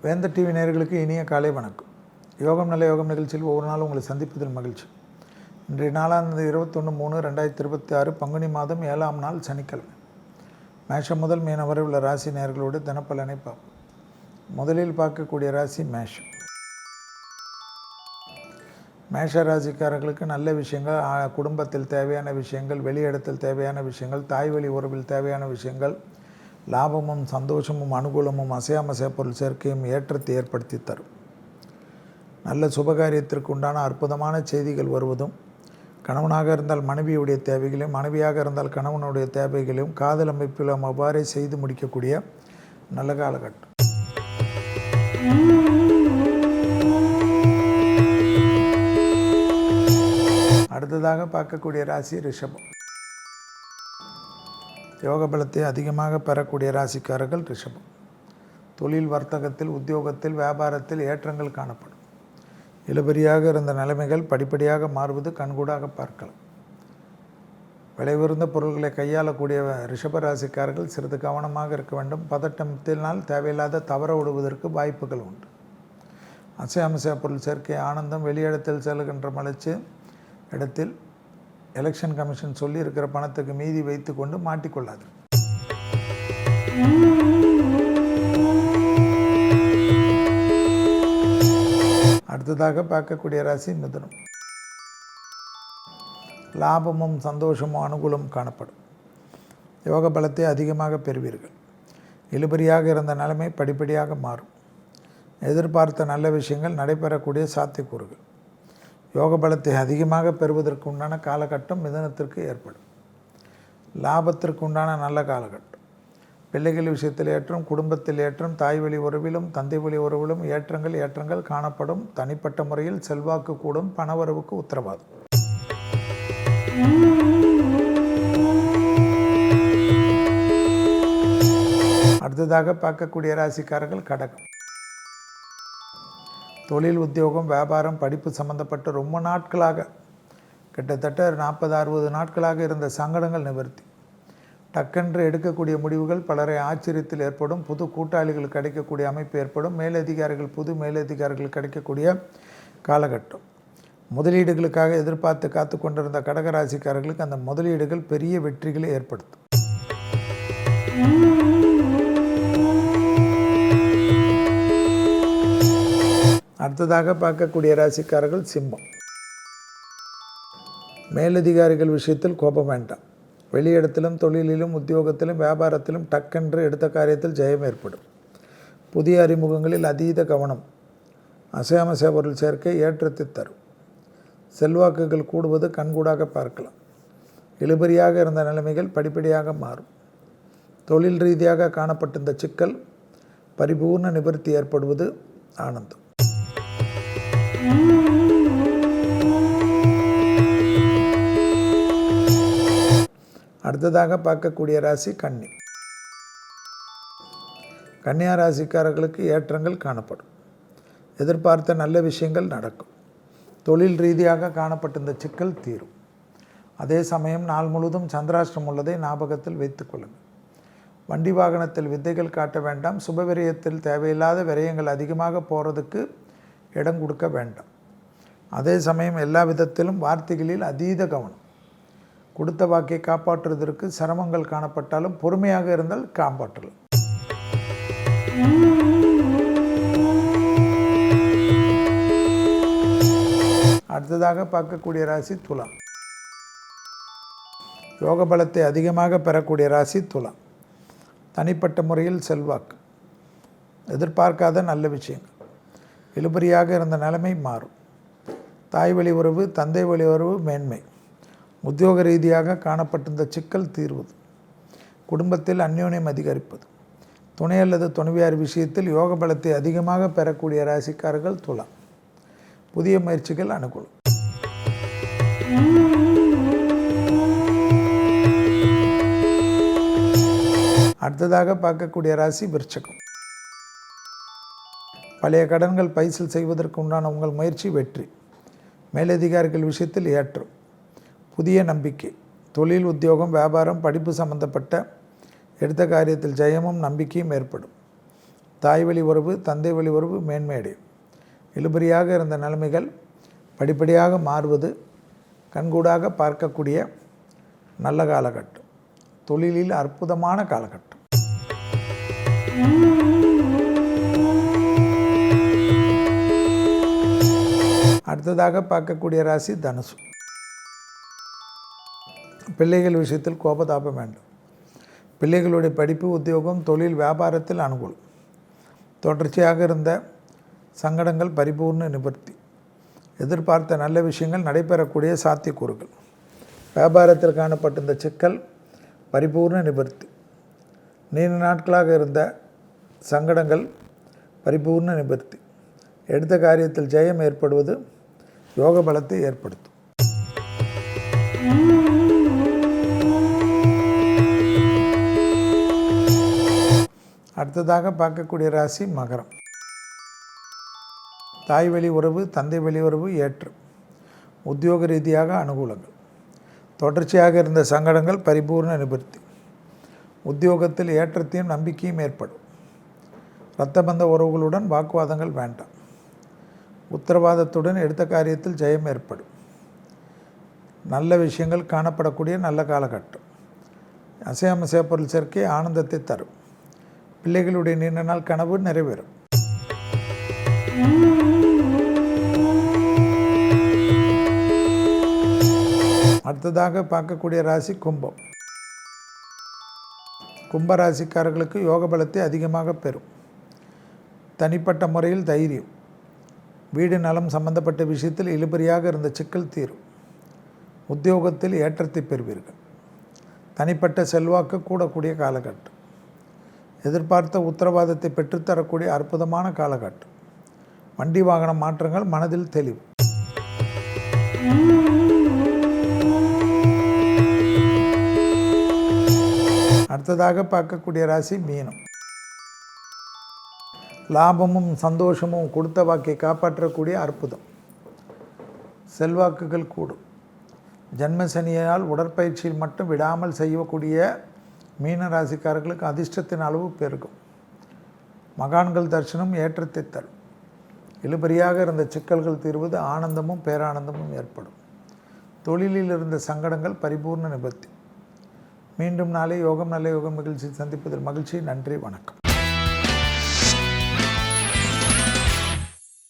வேந்தர் டிவி நேயர்களுக்கு இனிய காலை வணக்கம். யோகம் நல்ல யோகம் நிகழ்ச்சியில் ஒவ்வொரு நாளும் உங்களை சந்திப்பதில் மகிழ்ச்சி. இன்றைய நாளானது 21/3/2026 பங்குனி மாதம் 7ஆம் நாள் சனிக்கிழமை. மேஷம் முதல் மீனம் வரை உள்ள ராசி நேயர்களோடு தினப்பலனை பார்ப்போம். முதலில் பார்க்கக்கூடிய ராசி மேஷம். மேஷ ராசிக்காரர்களுக்கு நல்ல விஷயங்கள், குடும்பத்தில் தேவையான விஷயங்கள், வெளியிடத்தில் தேவையான விஷயங்கள், தாய் வழி உறவில் தேவையான விஷயங்கள், லாபமும் சந்தோஷமும் அனுகூலமும் அசையாமசைய பொருள் சேர்க்கையும் ஏற்றத்தை ஏற்படுத்தி தரும். நல்ல சுபகாரியத்திற்கு உண்டான அற்புதமான செய்திகள் வருவதும், கணவனாக இருந்தால் மனைவியுடைய தேவைகளையும், மனைவியாக இருந்தால் கணவனுடைய தேவைகளையும் காதல் அமைப்பிலும் அவ்வாறே செய்து முடிக்கக்கூடிய நல்ல காலகட்டம். அடுத்ததாக பார்க்கக்கூடிய ராசி ரிஷபம். யோக பலத்தை அதிகமாக பெறக்கூடிய ராசிக்காரர்கள் ரிஷபம். தொழில், வர்த்தகத்தில், உத்தியோகத்தில், வியாபாரத்தில் ஏற்றங்கள் காணப்படும். இழுபறியாக இருந்த நிலைமைகள் படிப்படியாக மாறுவது கண்கூடாக பார்க்கலாம். விலை உயர்ந்த பொருட்களை கையாளக்கூடிய ரிஷப ராசிக்காரர்கள் சிறிது கவனமாக இருக்க வேண்டும். பதட்டத்தினால் தேவையில்லாத தவற விடுவதற்கு வாய்ப்புகள் உண்டு. அசையாமசைய பொருள் சேர்க்கை ஆனந்தம். வெளியிடத்தில் செல்கின்ற மலைச்சு இடத்தில் எலெக்ஷன் கமிஷன் சொல்லி இருக்கிற பணத்துக்கு மீதி வைத்து கொண்டு மாட்டிக்கொள்ளாது. அடுத்ததாக பார்க்கக்கூடிய ராசி மிதுனம். லாபமும் சந்தோஷமும் அனுகூலமும் காணப்படும். யோக பலத்தை அதிகமாக பெறுவீர்கள். இழுபறியாக இருந்த நிலைமை படிப்படியாக மாறும். எதிர்பார்த்த நல்ல விஷயங்கள் நடைபெறக்கூடிய சாத்தியக்கூறுகள். யோக பலத்தை அதிகமாக பெறுவதற்கு உண்டான காலகட்டம் மிதனத்திற்கு ஏற்படும். லாபத்திற்கு உண்டான நல்ல காலகட்டம். பிள்ளைகள் விஷயத்தில் ஏற்றம், குடும்பத்தில் ஏற்றம், தாய் வழி உறவிலும் தந்தை வழி உறவிலும் ஏற்றங்கள் காணப்படும். தனிப்பட்ட முறையில் செல்வாக்கு கூடும். பணவரவுக்கு உத்தரவாதம். அடுத்ததாக பார்க்கக்கூடிய ராசிக்காரர்கள் கடகம். தொழில், உத்தியோகம், வியாபாரம், படிப்பு சம்பந்தப்பட்ட ரொம்ப நாட்களாக, கிட்டத்தட்ட 40-60 நாட்களாக இருந்த சங்கடங்கள் நிவர்த்தி. டக்கென்று எடுக்கக்கூடிய முடிவுகள் பலரை ஆச்சரியத்தில் ஏற்படும். புது கூட்டாளிகள் கிடைக்கக்கூடிய அமைப்பு ஏற்படும். மேலதிகாரிகள், புது மேலதிகாரிகள் கிடைக்கக்கூடிய காலகட்டம். முதலீடுகளுக்காக எதிர்பார்த்து காத்து கொண்டிருந்த கடகராசிக்காரர்களுக்கு அந்த முதலீடுகள் பெரிய வெற்றிகளை ஏற்படுத்தும். அடுத்ததாக பார்க்கக்கூடிய ராசிக்காரர்கள் சிம்மம். மேலதிகாரிகள் விஷயத்தில் கோபம் வேண்டாம். வெளியிடத்திலும், தொழிலிலும், உத்தியோகத்திலும், வியாபாரத்திலும் டக்கென்று எடுத்த காரியத்தில் ஜெயம் ஏற்படும். புதிய அறிமுகங்களில் அதீத கவனம். அசையாமசைய பொருள் சேர்க்கை ஏற்றத்தை தரும். செல்வாக்குகள் கூடுவது கண்கூடாக பார்க்கலாம். இழுபறியாக இருந்த நிலைமைகள் படிப்படியாக மாறும். தொழில் ரீதியாக காணப்பட்டிருந்த சிக்கல் பரிபூர்ண நிவர்த்தி ஏற்படுவது ஆனந்தம். அடுத்ததாக பார்க்கக்கூடிய ராசி கன்னி. கன்னியா ராசிக்காரர்களுக்கு ஏற்றங்கள் காணப்படும். எதிர்பார்த்த நல்ல விஷயங்கள் நடக்கும். தொழில் ரீதியாக காணப்பட்டிருந்த சிக்கல் தீரும். அதே சமயம் நாள் முழுவதும் சந்திராஷ்டிரம் உள்ளதை ஞாபகத்தில் வைத்துக் கொள்ளுங்கள். வண்டி வாகனத்தில் வித்தைகள் காட்ட வேண்டாம். சுபவிரயத்தில் தேவையில்லாத விரயங்கள் அதிகமாக போகிறதுக்கு இடம் கொடுக்க வேண்டாம். அதே சமயம் எல்லா விதத்திலும் வார்த்தைகளில் அதீத கவனம். கொடுத்த வாக்கை காப்பாற்றுவதற்கு சிரமங்கள் காணப்பட்டாலும் பொறுமையாக இருந்தால் காப்பாற்றலாம். அடுத்ததாக பார்க்கக்கூடிய ராசி துலாம். யோக பலத்தை அதிகமாக பெறக்கூடிய ராசி துலாம். தனிப்பட்ட முறையில் செல்வாக்கு. எதிர்பார்க்காத நல்ல விஷயங்கள். இழுபறியாக இருந்த நிலைமை மாறும். தாய் வழி உறவு, தந்தை வழி உறவு மேன்மை. உத்தியோக ரீதியாக காணப்பட்டிருந்த சிக்கல் தீர்வது. குடும்பத்தில் அந்யோன்யம் அதிகரிப்பது. துணை அல்லது துணைவியார் விஷயத்தில் யோக பலத்தை அதிகமாக பெறக்கூடிய ராசிக்காரர்கள் துலாம். புதிய முயற்சிகள் அனுகூலம். அடுத்ததாக பார்க்கக்கூடிய ராசி விருச்சிகம். பழைய கடன்கள் பைசல் செய்வதற்கு உண்டான உங்கள் முயற்சி வெற்றி. மேலதிகாரிகள் விஷயத்தில் ஏற்றம். புதிய நம்பிக்கை. தொழில், உத்தியோகம், வியாபாரம், படிப்பு சம்பந்தப்பட்ட எடுத்த காரியத்தில் ஜெயமும் நம்பிக்கையும் ஏற்படும். தாய் வழி உறவு, தந்தை வழி உறவு மேன்மையடையும். இழுபறியாக இருந்த நிலைமைகள் படிப்படியாக மாறுவது கண்கூடாக பார்க்கக்கூடிய நல்ல காலகட்டம். தொழிலில் அற்புதமான காலகட்டம். அடுத்ததாக பார்க்கக்கூடிய ராசி தனுசு. பிள்ளைகள் விஷயத்தில் கோபதாபம் வேண்டும். பிள்ளைகளுடைய படிப்பு, உத்தியோகம், தொழில், வியாபாரத்தில் அனுகூலம். தொடர்ச்சியாக இருந்த சங்கடங்கள் பரிபூர்ண நிவர்த்தி. எதிர்பார்த்த நல்ல விஷயங்கள் நடைபெறக்கூடிய சாத்தியக்கூறுகள். வியாபாரத்தில் காணப்பட்ட இந்த சிக்கல் பரிபூர்ண நிவர்த்தி. நீண்ட நாட்களாக இருந்த சங்கடங்கள் பரிபூர்ண நிவர்த்தி. எடுத்த காரியத்தில் ஜெயம் ஏற்படுவது யோக பலத்தை ஏற்படுத்தும். அடுத்ததாக பார்க்கக்கூடிய ராசி மகரம். தாய் வழி உறவு, தந்தை வழி உறவு ஏற்றம். உத்தியோக ரீதியாக அனுகூலங்கள். தொடர்ச்சியாக இருந்த சங்கடங்கள் பரிபூர்ண நிவர்த்தி. உத்தியோகத்தில் ஏற்றத்தையும் நம்பிக்கையும் ஏற்படும். இரத்தபந்த உறவுகளுடன் வாக்குவாதங்கள் வேண்டாம். உத்தரவாதத்துடன் எடுத்த காரியத்தில் ஜெயம் ஏற்படும். நல்ல விஷயங்கள் காணப்படக்கூடிய நல்ல காலகட்டம். அசையாமசைய பொருள் சேர்க்கை ஆனந்தத்தை தரும். பிள்ளைகளுடைய நீண்ட நாள் கனவு நிறைவேறும். அடுத்ததாக பார்க்கக்கூடிய ராசி கும்பம். கும்பராசிக்காரர்களுக்கு யோக பலத்தை அதிகமாக பெறும். தனிப்பட்ட முறையில் தைரியம். வீடு நலம் சம்பந்தப்பட்ட விஷயத்தில் இழுபறியாக இருந்த சிக்கல் தீரும். உத்தியோகத்தில் ஏற்றத்தை பெறுவீர்கள். தனிப்பட்ட செல்வாக்கு கூடக்கூடிய காலகட்டம். எதிர்பார்த்த உத்தரவாதத்தை பெற்றுத்தரக்கூடிய அற்புதமான காலகட்டம். வண்டி வாகன மாற்றங்கள், மனதில் தெளிவு. அடுத்ததாக பார்க்கக்கூடிய ராசி மீனம். லாபமும் சந்தோஷமும் கொடுத்த வாக்கை காப்பாற்றக்கூடிய அற்புதம். செல்வாக்குகள் கூடும். ஜன்மசனியால் உடற்பயிற்சியில் மட்டும் விடாமல் செய்யக்கூடிய மீன ராசிக்காரர்களுக்கு அதிர்ஷ்டத்தின் அளவு பெருகும். மகான்கள் தரிசனம் ஏற்றத்தை தரும். இழுபறியாக இருந்த சிக்கல்கள் தீர்வது ஆனந்தமும் பேரானந்தமும் ஏற்படும். தொழிலில் இருந்த சங்கடங்கள் பரிபூர்ண நிவர்த்தி. மீண்டும் நாளை யோகம் நல்ல யோகம் நிகழ்ச்சி சந்திப்பதில் மகிழ்ச்சி. நன்றி, வணக்கம்.